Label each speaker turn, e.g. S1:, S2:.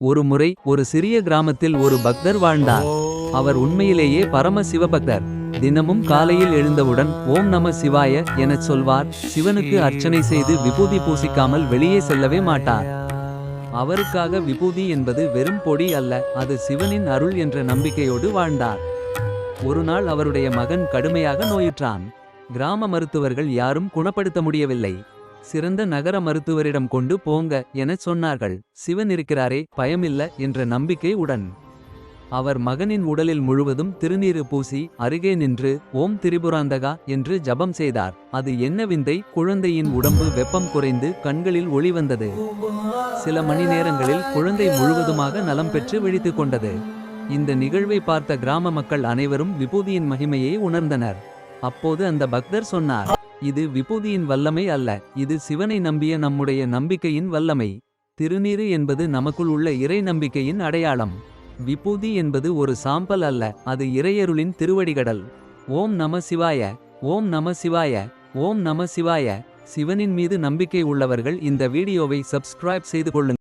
S1: ஒரு முறை ஒரு சிறிய கிராமத்தில் ஒரு பக்தர் வாழ்ந்தார். அவர் உண்மையிலேயே பரம சிவபக்தர். தினமும் காலையில் எழுந்தவுடன் ஓம் நம சிவாய எனச் சொல்வார். சிவனுக்கு அர்ச்சனை செய்து விபூதி பூசிக்காமல் வெளியே செல்லவே மாட்டார். அவருக்காக விபூதி என்பது வெறும் பொடி அல்ல, அது சிவனின் அருள் என்ற நம்பிக்கையோடு வாழ்ந்தார். ஒருநாள் அவருடைய மகன் கடுமையாக நோயுற்றான். கிராம மருத்துவர்கள் யாரும் குணப்படுத்த முடியவில்லை. சிறந்த நகர மருத்துவரிடம் கொண்டு போங்க எனச் சொன்னார்கள். சிவன் இருக்கிறாரே, பயமில்ல என்ற நம்பிக்கை உடன் அவர் மகனின் உடலில் முழுவதும் திருநீறு பூசி அருகே நின்று ஓம் திரிபுராந்தகா என்று ஜபம் செய்தார். அது என்ன விந்தை! குழந்தையின் உடம்பு வெப்பம் குறைந்து கண்களில் ஒளி வந்தது. சில மணி நேரங்களில் குழந்தை முழுவதுமாக நலம் பெற்று விழித்துக் கொண்டது. இந்த நிகழ்வை பார்த்த கிராம மக்கள் அனைவரும் விபூதியின் மகிமையை உணர்ந்தனர். அப்போது அந்த பக்தர் சொன்னார், இது விபூதியின் வல்லமை அல்ல, இது சிவனை நம்பிய நம்முடைய நம்பிக்கையின் வல்லமை. திருநீறு என்பது நமக்குள் உள்ள இறை நம்பிக்கையின் அடையாளம். விபூதி என்பது ஒரு சாம்பல் அல்ல, அது இறையருளின் திருவடிகடல். ஓம் நம சிவாய, ஓம் நம சிவாய, ஓம் நம சிவாய. சிவனின் மீது நம்பிக்கை உள்ளவர்கள் இந்த வீடியோவை சப்ஸ்கிரைப் செய்து கொள்ளுங்கள்.